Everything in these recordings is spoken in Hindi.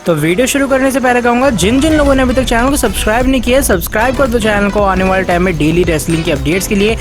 तो वीडियो शुरू करने से पहले कहूंगा जिन जिन लोगों ने अभी तक चैनल को सब्सक्राइब नहीं किया सब्सक्राइब कर दो चैनल को आने वाले टाइम में डेली रेसलिंग की अपडेट्स के लिए।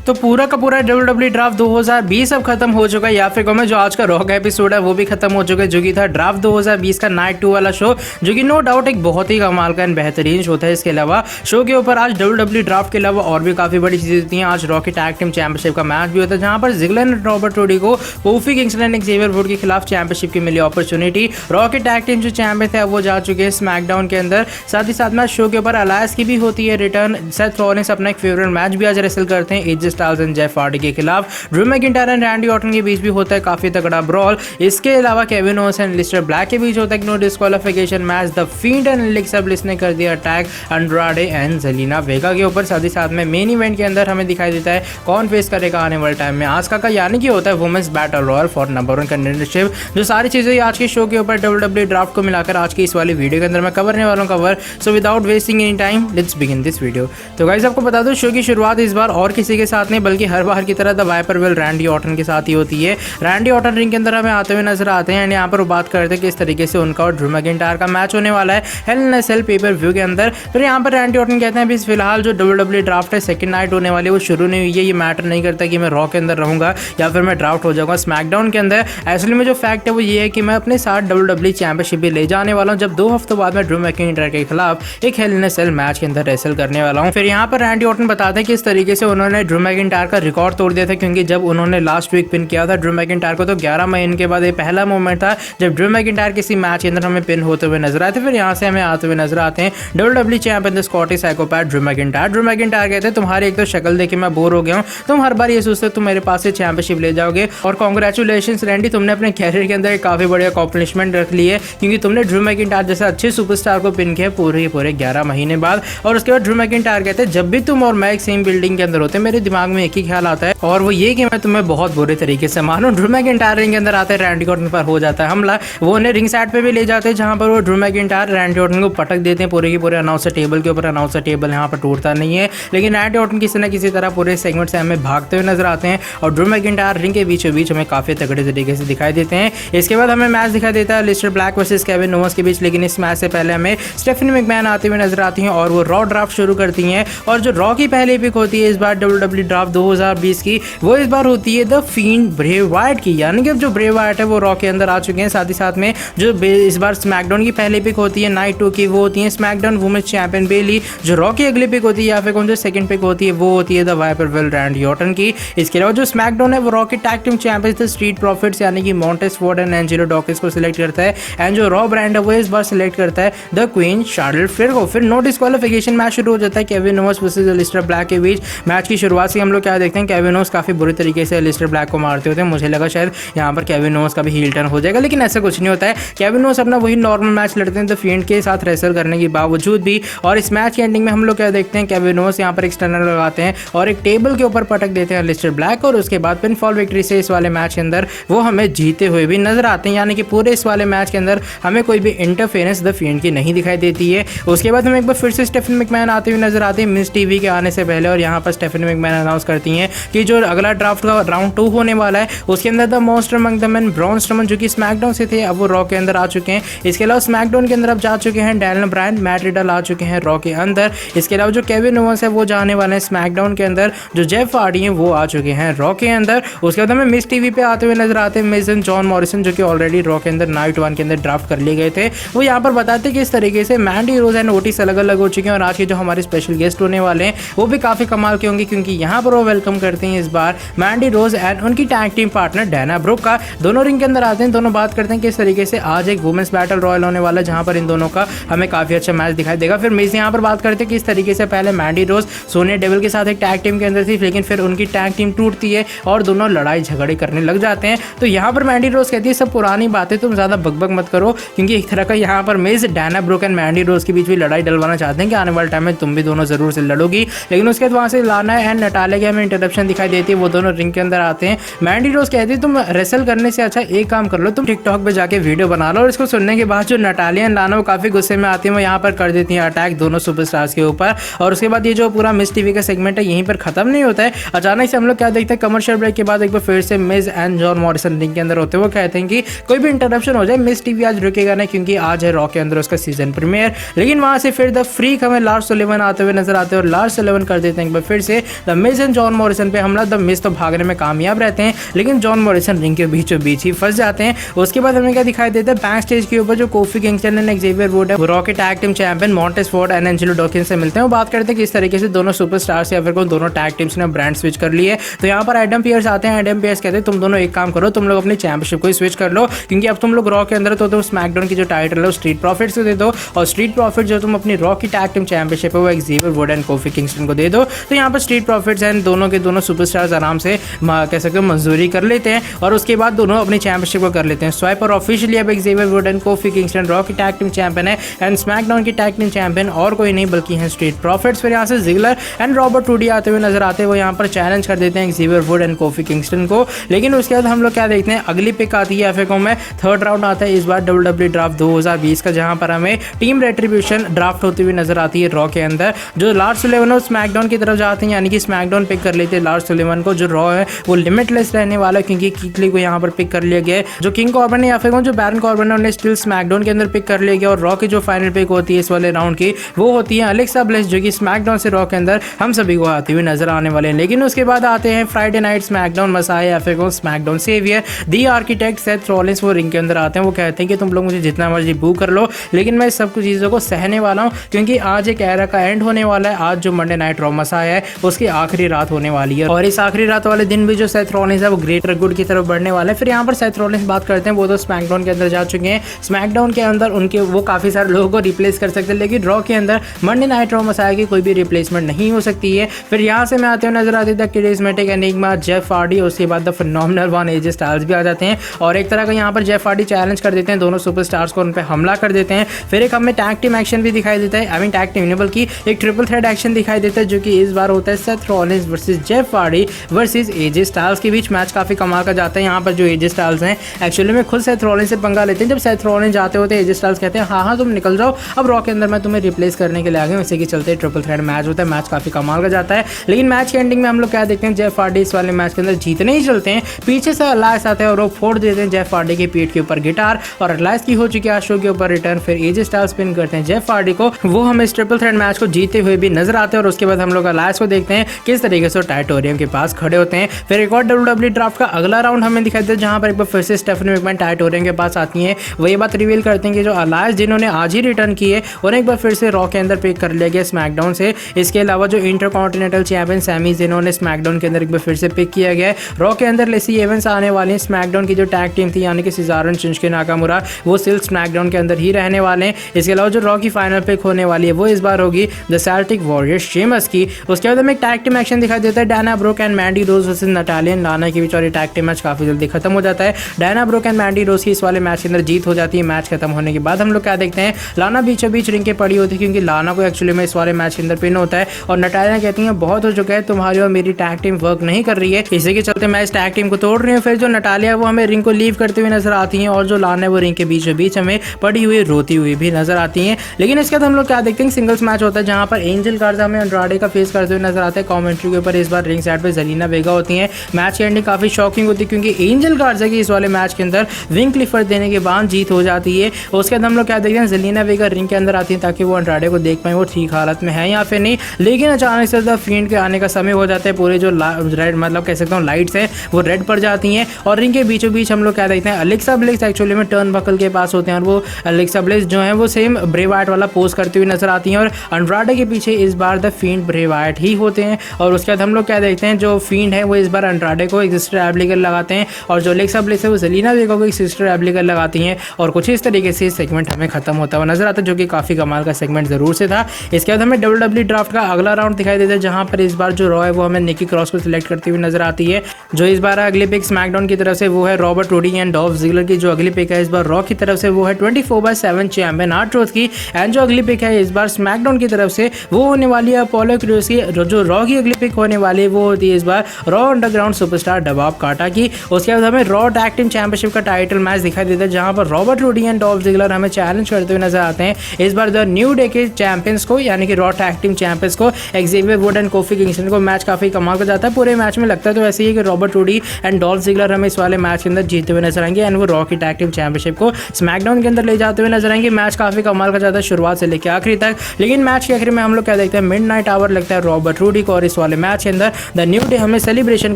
तो पूरा का पूरा WWE ड्राफ्ट 2020 अब खत्म हो चुका है, या फिर कहूँ जो आज का रॉ का एपिसोड है वो भी खत्म हो चुका है, जो कि था ड्राफ्ट 2020 का नाइट 2 वाला शो, जो कि नो डाउट एक बहुत ही कमाल का बेहतरीन शो था। इसके अलावा शो के ऊपर आज WWE ड्राफ्ट के अलावा और भी काफी बड़ी चीजें होती हैं। आज रॉ की टैग टीम चैंपियनशिप का मैच भी होता है, जहां पर जिगलर एंड रॉबर्ट रोडी को coffee Kingston and Xavier would के खिलाफ चैंपियनशिप की मिली अपॉर्चुनिटी। रॉ के टैग टीम जो चैंपियन थे वो जा चुके हैं स्मैकडाउन के अंदर। साथ ही साथ में शो के ऊपर अलायंस की भी होती है रिटर्न। सेथ रॉलिंस अपना एक फेवरेट मैच भी आज रेसल करते हैं AJ Styles and Jeff Hardy के खिलाफ। Drew McIntyre and Randy Orton के बीच भी होता है काफी तगड़ा ब्रॉल। इसके अलावा Kevin Owens and Aleister Black के बीच होता है no disqualification match. The Fiend and Alexa Bliss ने कर दिया attack Andrade and Zelina Vega के ऊपर। साथ ही साथ में मेन इवेंट के अंदर हमें दिखाई देता है कौन फेस करेगा आने वाले टाइम में आस्का का, यानी कि होता है women's battle royal for number 1 contendership. जो सारी चीजें आज के शो के ऊपर WWE ड्राफ्ट को मिलाकर आज की इस वाली वीडियो के अंदर मैं करने वाला हूं cover. So without wasting any time let's begin this video. तो गाइस आपको बता दो शो की शुरुआत इस बार और किसी के साथ नहीं बल्कि हर बार की तरह the Viper well Randy Orton के साथ ही होती है। रैंडी ऑर्टन रिंग के अंदर हमें आते हुए नजर आते हैं एंड यहाँ पर वो बात करते हैं किस तरीके से उनका और ड्रू मैकिंटायर का मैच होने वाला है हेल इन अ सेल पेपर व्यू के अंदर। फिर यहाँ पर रैंडी ऑर्टन कहते हैं अभी फिलहाल जो WWE ड्राफ्ट है सेकंड नाइट होने वाली है वो शुरू नहीं हुई है। ये मैटर नहीं करता कि मैं रॉ के अंदर रहूंगा या फिर मैं ड्राफ्ट हो जाऊंगा स्मैकडाउन के अंदर। एक्चुअली में जो फैक्ट है वो ये है कि मैं अपने साथ WWE चैंपियनशिप भी ले जाने वाला हूँ, जब 2 हफ्तों बाद मैं ड्रू मैकिंटायर के खिलाफ एक हेल इन अ सेल मैच के अंदर रेसल करने वाला हूँ। फिर यहाँ पर रैंडी ऑर्टन बताते हैं कि इस तरीके से उन्होंने ड्रू मैकिंटायर का रिकॉर्ड तोड़ दिया था, क्योंकि जब उन्होंने लास्ट वीक पिन किया था ड्रू मैकिंटायर को तो 11 महीने के बाद ये पहला मोमेंट था जब ड्रू मैकिंटायर किसी मैच के अंदर हमें पिन होते हुए नजर आए थे। फिर यहाँ से हमें आते हुए नजर आते हैं WWE champion the Scottish psychopath Drew McIntyre. Drew McIntyre कहते हैं तुम्हारी एक तो शक्ल देख के मैं बोर हो गया हूँ, तुम हर बार ये सोचते हो तुम मेरे पास से चैंपियनशिप ले जाओगे, और कांग्रेचुलेशंस रैंडी तुमने अपने कैरियर के अंदर एक काफी बड़ी अकॉम्प्लिशमेंट रख ली है, क्योंकि तुमने ड्रू मैकिंटायर जैसे अच्छे सुपरस्टार को पिन किया पूरे 11 महीने बाद। और उसके बाद ड्रू मैकिंटायर कहते हैं जब भी तुम और मैं एक सेम बिल्डिंग के अंदर होते मेरे दिमाग में एक ही ख्याल आता है और वो ये कि मैं तुम्हें बहुत बुरे तरीके से मानो। ड्रू मैकिंटायर रिंग के अंदर आते हैं, रैंडी ऑर्टन पर हो जाता है हमला। वो उन्हें रिंग साइड पे भी ले जाते हैं जहां पर वो ड्रू मैकिंटायर रैंडी ऑर्टन को पटक देते हैं पूरे की पूरे अनाउंसर टेबल के ऊपर। अनाउंसर टेबल यहाँ पर टूटता नहीं है, लेकिन रैंडी ऑर्टन किसी न किसी तरह पूरे सेगमेंट से हमें भागते हुए नजर आते हैं और ड्रू मैकिंटायर रिंग के बीचों बीच हमें काफी तगड़े तरीके से दिखाई देते हैं। इसके बाद हमें मैच दिखाई देता है Aleister Black versus Kevin Owens के बीच, लेकिन इस मैच से पहले हमें स्टेफनी मैकमैन आते हुए नजर आती हैं और वो रॉ ड्राफ्ट शुरू करती हैं। और जो रॉ की पहली पिक होती है इस बार WWE ड्राफ्ट 2020 की, वो इस बार होती है द फील्ड ब्रे वाइट की, यानी कि जो ब्रे वाइट है वो रॉ के अंदर आ चुके हैं। साथ ही साथ में जो इस बार स्मैकडाउन की पहली पिक होती है नाइट 2 की, वो होती है स्मैकडाउन वुमेन्स चैंपियन बेली। जो रॉ की अगली पिक होती है या फिर कौन जो सेकंड पिक होती है वो होती है the Viper well Randy Orton की। इसके अलावा जो स्मैकडाउन है वो रॉ के tag team champions the Street Profits यानी कि Montez Ford and Angelo Dawkins को सिलेक्ट करता है, एंड जो रॉ ब्रांड है वो इस बार सिलेक्ट करता है द क्वीन शार्लेट फ्लेयर को। फिर नो डिस्क्वालिफिकेशन मैच शुरू हो जाता है Kevin Owens versus Aleister Black के बीच। मैच की शुरुआत से हम लोग क्या देखते हैं केविन ओवेंस काफी बुरी तरीके से एलिस्टर ब्लैक को मारते होते हैं। मुझे लगा शायद यहाँ पर केविन ओवेंस का भी हील टर्न हो जाएगा, लेकिन ऐसा कुछ नहीं होता है। केविन ओवेंस अपना वही नॉर्मल मैच लड़ते हैं द फील्ड के साथ रेसल करने के बावजूद भी। और इस मैच की एंडिंग में हम लोग क्या देखते हैं केविन ओवेंस यहाँ पर एक्सटर्नल लगाते हैं और एक टेबल के ऊपर पटक देते हैं एलिस्टर ब्लैक, और उसके बाद पिनफॉल विक्ट्री से इस वाले मैच के अंदर वो हमें जीते हुए भी नजर आते हैं। यानी कि पूरे इस वाले मैच के अंदर हमें कोई भी इंटरफेरेंस द फील्ड की नहीं दिखाई देती है। उसके बाद हम एक बार फिर से स्टेफनी मैकमैन आते हुए नजर आते हैं मिस टीवी के आने से पहले, और यहाँ पर स्टेफनी मैकमैन अनाउंस करती हैं कि जो अगला ड्राफ्ट का राउंड 2 होने वाला है उसके अंदर the most among the main Braun Strowman जो कि स्मैकडाउन से थे अब वो रॉ के अंदर आ चुके हैं। इसके अलावा स्मैकडाउन के अंदर अब जा चुके हैं डैनियल ब्रायन, मैट रिडल आ चुके हैं रॉ के अंदर। इसके अलावा जो केविन ओवेंस है वो जाने वाले हैं स्मैकडाउन के अंदर, जो जेफ हार्डी हैं वो आ चुके हैं रॉ के अंदर। उसके बाद हमें मिस टीवी पे आते हुए नजर आते हैं मिस एंड जॉन मॉरिसन जो कि ऑलरेडी रॉ के अंदर नाइट 1 के अंदर ड्राफ्ट कर लिए गए थे। वो यहाँ पर बताते हैं कि इस तरीके से मैंडी रोज एंड ओटिस अलग अलग हो चुके हैं, और आज के जो हमारे स्पेशल गेस्ट होने वाले हैं वो भी काफी कमाल के होंगे, क्योंकि यहाँ पर वो वेलकम करते हैं इस बार मैंडी रोज एंड उनकी टैग टीम पार्टनर डैना ब्रुक का। दोनों रिंग के अंदर आते हैं, दोनों बात करते हैं किस तरीके से आज एक वुमेन्स बैटल रॉयल होने वाला है जहां पर इन दोनों का हमें काफी अच्छा मैच दिखाई देगा। फिर मिस यहाँ पर बात करते हैं किस तरीके से पहले मैंडी रोज सोनिया डेविल के साथ एक टैग टीम के अंदर थी, लेकिन फिर उनकी टैग टीम टूटती है और दोनों लड़ाई झगड़े करने लग जाते हैं। तो यहाँ पर मैंडी रोज कहती है सब पुरानी बातें तुम ज्यादा बकबक मत करो, क्योंकि एक तरह का यहाँ पर miss Dana book and Mandy रोज के बीच भी लड़ाई डलवाना चाहते हैं कि आने वाले टाइम में तुम भी दोनों जरूर से लड़ोगी। लेकिन उसके बाद वहां से लाना एंड नटालिया की हमें इंटरप्शन दिखाई देती है, वो दोनों रिंग के अंदर आते हैं। मैंडी रोज कहती है तुम रेसल करने से अच्छा एक काम कर लो, तुम टिकटॉक पे जाके वीडियो बना लो। और इसको सुनने के बाद जो नटालिया एंड लाना वो काफी गुस्से में आती है, वो यहाँ पर कर देती है अटैक दोनों सुपरस्टार्स के ऊपर। और उसके बाद ये जो पूरा मिस टीवी का सेगमेंट है यहीं पर खत्म नहीं होता है। अचानक से हम लोग क्या देखते हैं, कमर्शियल ब्रेक के बाद एक बार फिर से miss and John Morrison ring के अंदर होते हैं। वो कहते हैं कि कोई भी इंटरप्शन हो जाए मिस टीवी आज रुकेगा नहीं, क्योंकि आज है रॉ के अंदर उसका सीजन प्रीमियर। लेकिन वहां से फिर द फ्रीक हमें लार्स सुलेवन आते हुए नजर आते हैं, और लार्स सुलेवन कर देते हैं एक बार फिर से the miss and John Morrison पे हमला। द मिस तो भागने में कामयाब रहते हैं, लेकिन जॉन मॉरिसन रिंग के बीचों बीच ही फंस जाते हैं। उसके बाद हमें क्या दिखाई देता है, बैक स्टेज के ऊपर जो coffee Kingston and Xavier would है, वो रॉ के tag team champion Montez Ford and Angelo Dawkins से मिलते हैं। वो बात करते हैं किस तरीके से दोनों सुपरस्टार्स या फिर दोनों टैग टीम्स ने ब्रांड स्विच कर लिए। तो यहाँ पर एडम पियर्स आते हैं। एडम पियर्स कहते हैं तुम दोनों एक काम करो, तुम लोग अपनी चैंपियनशिप को स्विच कर लो, क्योंकि अब तुम लोग रॉ के अंदर तो स्मैकडाउन की जो टाइटल है स्ट्रीट प्रॉफिट्स को दे दो, और स्ट्रीट प्रॉफिट जो तुम अपनी रॉ की टैग टीम चैंपियनशिप है वो Xavier Woods and Kofi Kingston को दे दो। तो यहाँ पर स्ट्रीट प्रॉफिट्स एंड दोनों के दोनों सुपरस्टार्स आराम से कह सकते हो मंजूरी कर लेते हैं, और उसके बाद दोनों अपनी चैंपियनशिप को कर लेते हैं स्वाइप। और ऑफिशियली अब Xavier Woods and Kofi Kingston raw की टैग टीम चैंपियन है, एंड स्मैकडाउन की टैग टीम चैंपियन और कोई नहीं बल्कि हैं स्ट्रीट प्रॉफिट्स। फिर यहाँ से जिगलर एंड रॉबर्ट टूडी आते हुए नजर आते हैं। वो यहाँ पर चैलेंज कर देते हैं Xavier Woods and Kofi Kingston को। लेकिन उसके बाद हम लोग क्या देखते हैं, अगली पिक आती है एफएको में, थर्ड राउंड आता है इस बार WWE ड्राफ्ट 2020 का, जहां पर हमें टीम रेट्रीब्यूशन ड्राफ्ट होती हुई नजर आती है रॉ के अंदर। जो लार्स सुलेवन और स्मैकडाउन की तरफ जाते हैं, यानी कि स्मैकडाउन पिक कर लेते हैं लार्स सुलेवन को। जो रॉ है वो लिमिटलेस रहने वाला है, क्योंकि कीकली को यहाँ पर पिक कर लिया गया है। जो किंग कॉर्बन है या फिर जो बैरन कॉर्बन है उन्हें स्टिल स्मैकडाउन के अंदर पिक कर लिया गया। और रॉ की जो फाइनल पिक होती है इस वाले राउंड की वो होती है अलेक्सा ब्लेस, जो कि स्मैकडाउन से रॉ के अंदर हम सभी को आती हुई नजर आने वाले हैं। लेकिन उसके बाद आते हैं फ्राइडे नाइट स्मैकडाउन मसाया या फिर SmackDown saviour the architect Seth Rollins. वो रिंग के अंदर आते हैं। वो कहते हैं कि तुम लोग मुझे जितना मर्जी बू कर लो, लेकिन मैं सब कुछ चीज़ों को सहने वाला हूँ, क्योंकि आज एक एरा का एंड होने वाला है। आज जो मंडे नाइट रॉ मसाया है उसकी आखिरी रात होने वाली है, और इस आखिरी रात वाले दिन भी जो सेथ रॉलिंस है वो ग्रेटर गुड की तरफ बढ़ने वाला है। फिर यहाँ पर सेथ रॉलिंस बात करते हैं, वो तो स्मैकडाउन के अंदर जा चुके हैं। स्मैकडाउन के अंदर उनके वो काफ़ी सारे लोगों को रिप्लेस कर सकते हैं, लेकिन रॉ के अंदर मंडे नाइट रॉ मसाया की कोई भी रिप्लेसमेंट नहीं हो सकती है। फिर यहाँ से मैं आते हुए नजर आती द किरिज्मेटिक एनिग्मा जेफ हार्डी, उसके बाद the phenomenal one AJ Styles भी आ जाते हैं, और एक तरह का यहाँ पर जेफ हार्डी चैलेंज कर देते हैं दोनों सुपरस्टार्स को, उन पर हमला कर देते हैं। फिर एक हमें टैग टीम एक्शन भी दिखाई देता है, आई मीन टैग टीम नहीं बल्कि एक ट्रिपल थ्रेड एक्शन दिखाई देता है, जो कि इस बार होता है Seth Rollins versus Jeff Hardy versus AJ Styles के बीच। मैच काफी कमाल का जाता है। यहाँ पर जो एजे स्टाइल्स हैं एक्चुअली में खुद सेथ रॉलिंस से पंगा लेते हैं। जब सेथ रॉलिंस जाते होते हैं एजे स्टाइल्स कहते हैं हाँ तुम निकल जाओ, अब रॉ के अंदर मैं तुम्हें रिप्लेस करने के लिए आ गया हूं। इसी के चलते ट्रिपल थ्रेड मैच होता है। मैच काफी कमाल का जाता है, लेकिन मैच के एंडिंग में हम लोग क्या देखते हैं, जेफ हार्डी इस वाले मैच के अंदर जीतने ही चलते हैं। पीछे से अलायंस आते हैं और वो फोड़ देते हैं जेफ हार्डी के पीठ के ऊपर गिटार, और अलायंस की हो चुकी है शो के ऊपर रिटर्न। फिर एजे स्टाइल्स पिन करते हैं जेफ हार्डी को, वो हम इस ट्रिपल थ्रेड मैच को जीते हुए भी नजर आते हैं। और उसके बाद हम लोग अलायंस को देखते हैं किस तरीके से टाइटोरियम के पास खड़े होते हैं। फिर एक और WWE ड्राफ्ट का अगला राउंड हमें दिखाई देता है, जहां पर एक बार फिर से स्टेफनी मैकमैन टाइटोरियम के पास आती है। वो ये बात रिवील करते हैं कि जो अलायंस जिन्होंने आज ही रिटर्न की है उन्हें एक बार फिर से रॉ के अंदर पिक कर लिया गया स्मैकडाउन से। इसके अलावा जो इंटरकॉन्टिनेंटल चैंपियन सैमी जिन्होंने स्मैकडाउन के अंदर एक बार फिर से पिक किया गया है। रॉ के अंदर लेसी एवंस आने वाली है। स्मैकडाउन की जो टैग टीम थी यानी कि सिजारो शिंसुके नाकामुरा वो सिर्फ स्मैकडाउन के अंदर ही रहने वाले हैं। इसके अलावा जो रॉ की फाइनल पिक होने वाली है वो इस बार होगी द सेल्टिक वॉरियर्स शेमस की। उसके बाद हमें एक टैग टीम एक्शन दिखाई देता है Dana Brooke and Mandy Rose versus Natalya and Lana के बीच, और ये टैग टीम मैच काफी जल्दी खत्म हो जाता है। डायना ब्रोक एंड मैंडी रोज की इस वाले मैच के अंदर जीत हो जाती है। मैच खत्म होने के बाद हम लोग क्या देखते हैं, लाना बीचों बीच रिंग के पड़ी होती है, क्योंकि लाना को एक्चुअली में इस वाले मैच के अंदर पिन होता है, और नटालिया कहती है बहुत हो चुका है, तुम्हारी और मेरी टैग टीम वर्क नहीं कर रही है, इसी के चलते मैं इस टैग टीम को तोड़ रही हूँ। फिर जो नटालिया वो हमें रिंग को लीव करते हुए नजर आती हैं, और जो लाना है वो रिंग के बीचों बीच हमें पड़ी हुई रोती हुई भी नजर आती हैं। लेकिन इसके बाद हम लोग क्या देखते हैं, सिंगल्स मैच होता है जहां पर एंजल गार्जा हमें एंड्राडे का फेस करते हुए नजर आते हैं। कमेंट्री के ऊपर इस बार रिंग साइड पे जेलिना वेगा होती हैं। मैच की एंडिंग काफी शॉकिंग होती है, क्योंकि एंजल गार्जा की इस वाले मैच के अंदर विंग क्लिफर्ड देने के बाद जीत हो जाती है। उसके बाद हम लोग क्या देखते हैं, जेलिना वेगा रिंग के अंदर आती है ताकि वो एंड्राडे को देख पाए वो ठीक हालत में है या फिर नहीं। लेकिन अचानक से द फील्ड के आने का समय हो जाता है, पूरे जो रेड मतलब कह सकता हूँ लाइट्स है वो रेड पड़ जाती हैं, और रिंग के बीचों बीच हम लोग क्या देखते हैं, अलेक्सा ब्लेस एक्चुअली में टर्न बकल के पास होते हैं, और वो अलेक्सा ब्लेस जो है वो सेम ब्रे वाइट वाला पोज करते हुए नजर आती हैं, और एंड्राडे के पीछे इस बार द फील्ड ब्रे वाइट ही होते हैं। और उसके बाद हम लोग क्या देखते हैं, जो फील्ड है वो इस बार एंड्राडे को एक सिस्टर एब्लिगर लगाते हैं, और जो अलेक्सा ब्लेस है वो जेलिना वेगा को एक सिस्टर एब्लिगर लगाती हैं, और कुछ इस तरीके से सेगमेंट हमें खत्म होता हुआ नजर आता है, जो कि काफी कमाल का सेगमेंट जरूर से था। इसके बाद हमें WWE ड्राफ्ट का अगला राउंड दिखाई देता है, जहां पर इस बार जो रॉ है वो हमें निकी क्रॉस को सिलेक्ट करती हुई नजर आती है। जो इस बार अगली पिक स्मैकडाउन की तरफ से वो है Robert Roode and Dolph Ziggler की। जो अगली पिक है इस बार रॉ की तरफ से वो है 24/7 चैंपियन R-Truth की। एंड जो अगली पिक है इस बार स्मैकडाउन की तरफ से वो होने वाली है अपोलो क्रूज की। जो रॉ की अगली अगली पिक होने वाली है वो होती है इस बार Raw underground superstar Dabba Kato की। उसके बाद हमें रॉ टैग टीम चैंपियनशिप का टाइटल मैच दिखाई देता है जहां पर Robert Roode and Dolph Ziggler हमें चैलेंज करते हुए नजर आते हैं इस बार द न्यू डे के चैंपियंस को, यानी कि रॉ टैग टीम चैंपियंस को, Xavier Woods and Kofi Kingston को। मैच काफी कमाल का जाता है, पूरे मैच में लगता है तो ऐसे ही कि Robert Roode and Dolph Ziggler हमें इस वाले मैच के अंदर जीतते हुए नजर आएंगे एंड वो रॉ की टैग टीम चैंपियनशिप को स्मैकडाउन के अंदर ले जाते हुए नजर आएंगे। मैच काफी कमाल का जाता है शुरुआत से लेकर आखिरी तक, लेकिन मैच के आखिर में हम लोग क्या देखते हैं, मिडनाइट आवर लगता है रॉबर्ट रूडी को और इस वाले मैच के अंदर द न्यू डे हमें सेलिब्रेशन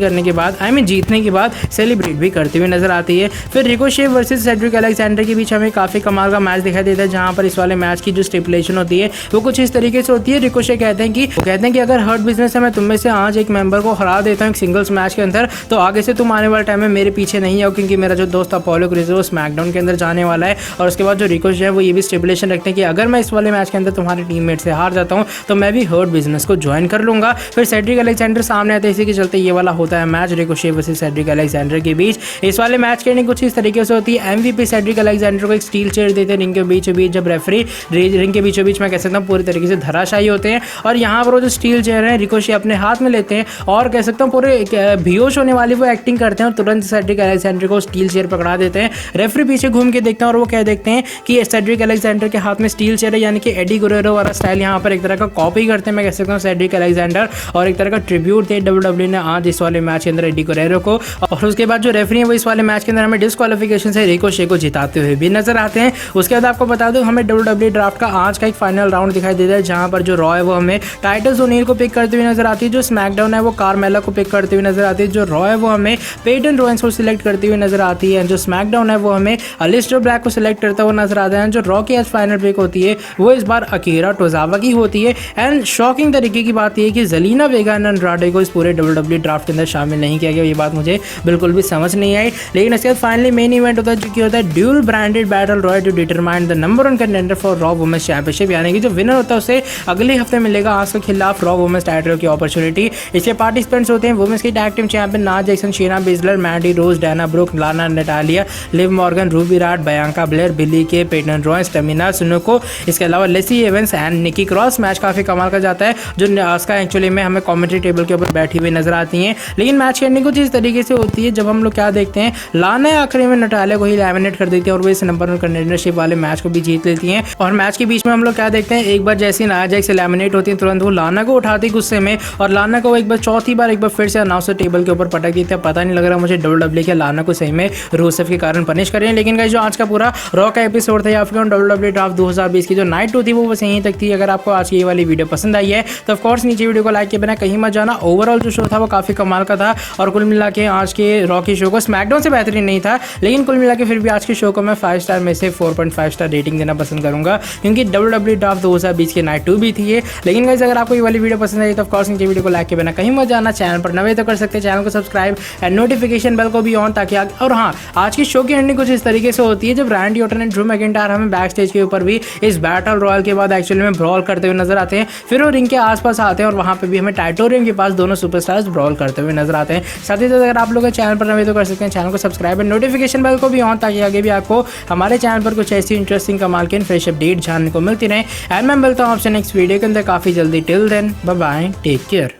करने के बाद, जीतने के बाद सेलिब्रेट भी करती हुई नजर आती है। फिर रिकोशे वर्सेस सेड्रिक अलेक्जेंडर के बीच हमें काफी कमाल का मैच दिखाई देता है जहां पर इस वाले मैच की जो स्टिपुलेशन होती है वो कुछ इस तरीके से होती है। रिकोशे कहते हैं कि अगर हर्ट बिजनेस है मैं तुम में से आज एक मेंबर को हरा देता हूं एक सिंगल्स मैच के अंदर, तो आगे से तुम आने वाले टाइम में मेरे पीछे नहीं आओ क्योंकि मेरा जो दोस्त अपोलो क्रीज वो स्मैकडाउन के अंदर जाने वाला है। और उसके बाद जो रिकोशे है वो ये भी स्टिपुलेशन रखते हैं कि अगर मैं इस वाले मैच के अंदर तुम्हारे टीममेट से हार जाता हूं तो मैं भी हर्ट बिजनेस को ज्वाइन कर लूंगा। फिर सेड्रिक अलेक्जेंडर सामने आते हैं, इसी के चलते ये वाला होता है match Ricochet versus Cedric Alexander के बीच। इस वाले मैच के कुछ इस तरीके से होती है, एमवीपी सेड्रिक अलेक्जेंडर को एक स्टील चेयर देते हैं रिंग के बीचों बीच, जब रेफरी रिंग के बीचों बीच मैं कह सकता हूँ पूरी तरीके से धराशायी होते हैं। और यहाँ पर वो जो स्टील चेयर है रिकोशे अपने हाथ में लेते हैं और कह सकता हूँ पूरे बेहोश होने वाली वो एक्टिंग करते हैं और तुरंत सेड्रिक अलेक्जेंडर को स्टील चेयर पकड़ा देते हैं। रेफरी पीछे घूम के देखते हैं और वो कह देखते हैं कि सेड्रिक अलेक्जेंडर के हाथ में स्टील चेयर है, यानी कि एडी गुरेरो वाला स्टाइल यहाँ पर एक तरह का कॉपी करते हैं मैं कह सकता हूँ सेड्रिक अलेक्जेंडर, और एक तरह का ट्रिब्यूट थे डब्ल्यूडब्ल्यूई ने आज इस वाले मैच के अंदर एडी गुरेरो को। और उसके बाद जो रेफरी है वो इस वाले मैच के अंदर हमें डिस्क्वालिफिकेशन से रिकोशे को जिताते हुए भी नजर आते हैं। उसके बाद आपको बता दूं हमें डब्ल्यूडब्ल्यूई ड्राफ्ट का आज का एक फाइनल राउंड दिखाई देता है जहां पर जो रॉ है वो हमें टाइटस ओनील को पिक करते हुए नजर आती है, जो स्मैकडाउन है वो कार्मेला को पिक करते हुए नजर आती है, जो रॉ है वो हमें पेटन रोयंस को सिलेक्ट करती हुई नजर आती है, जो स्मैकडाउन है वो हमें अलिस्टर ब्लैक को सिलेक्ट करता हुआ नजर आता है। जो रॉ की आज फाइनल पिक होती है वो इस बार अकीरा टोजावा की होती है। एंड शॉकिंग तरीके की बात यह कि ज़ेलिना वेगा एंड अंड्राडे को इस पूरे डब्ल्यूडब्ल्यूई ड्राफ्ट के अंदर शामिल नहीं किया गया, ये बात मुझे बिल्कुल भी समझ नहीं आई। लेकिन इसके बाद फाइनली मेन इवेंट होता है जो कि होता है dual branded battle royal to determine the number 1 contender for Raw women's championship, यानी कि जो विनर होता है उसे अगले हफ्ते मिलेगा आज के खिलाफ रॉ वुमेन्स टाइटल की अपॉर्चुनिटी। इसके पार्टिसिपेंट्स होते हैं वुमेन्स की tag team champion Nia Jax, Shayna Baszler, Mandy Rose, Dana Brooke, Lana Natalya, Liv Morgan, Ruby Riott, Bianca Belair, Billie Kay, Peyton Royce, Tamina Snuka, इसके अलावा Lacey Evans and Nikki Cross. Match काफी कमाल का जाता है जो उसका एक्चुअली में हमें कमेंट्री टेबल के ऊपर बैठी हुई नजर आती हैं। लेकिन मैच की एंडिंग कुछ इस तरीके से होती है जब हम लोग क्या देखते हैं लाना आखिरी में नटालिया को ही एलिमिनेट कर देती है और वो इस नंबर 1 कंटेंडरशिप वाले मैच को भी जीत लेती हैं। और मैच के बीच में हम लोग क्या देखते हैं, एक बार जैसे नाया जैक्स एलिमिनेट होती है तुरंत वो लाना को उठाती गुस्से में और लाना को एक बार चौथी बार एक बार फिर से अनाउंसर टेबल के ऊपर पटक देती है। पता नहीं लग रहा मुझे डब्ल्यूडब्ल्यूई के लाना को सही में रूसेफ के कारण पनिश करें। लेकिन गाइस जो आज का पूरा रॉ का एपिसोड था या फिर डब्ल्यूडब्ल्यूई ड्राफ्ट 2020 की जो नाइट 2 थी वो बस यहीं तक थी। अगर आपको आज की ये वाली वीडियो पसंद आई है तो ऑफकोर्स नीचे वीडियो को लाइक किए बिना कहीं मत जाना। ओवरऑल जो शो था वो काफी कमाल का था और कुल मिला के आज के रॉ के शो को स्मैकडाउन से बेहतरीन नहीं था, लेकिन कुल मिला के फिर भी आज के शो को मैं 5 स्टार में से 4.5 स्टार रेटिंग देना पसंद करूंगा क्योंकि डब्ल्यूडब्ल्यूई ड्राफ्ट 2020 के नाइट 2 भी थी ये। लेकिन गाइस अगर आपको ये वाली वीडियो पसंद आई तो ऑफकोर्स नीचे वीडियो को लाइक किए बिना कहीं मत जाना। चैनल पर नए तो कर सकते हैं चैनल को सब्सक्राइब एंड नोटिफिकेशन बेल को भी ऑन ताकि और हाँ आज की शो की एंडिंग कुछ इस तरीके से होती है जब Randy Orton and Drew McIntyre हमें बैक स्टेज के ऊपर भी इस बैटल रॉयल के बाद एक्चुअली में ब्रॉल करते हुए नजर आते हैं। फिर वो रिंग के आसपास आते हैं और वहां पे भी हमें टाइटोरियम के पास दोनों सुपरस्टार्स ब्रॉल करते हुए नजर आते हैं। साथ ही साथ अगर आप लोग चैनल पर नए तो कर सकते हैं चैनल को सब्सक्राइब एंड नोटिफिकेशन बेल को भी ऑन ताकि आगे भी आपको हमारे चैनल पर कुछ ऐसी इंटरेस्टिंग कमाल के फ्रेश अपडेट जानने को मिलती रहे। एंड मैं मिलता हूँ आपसे नेक्स्ट वीडियो के अंदर काफी जल्दी। Till then bye bye, take care.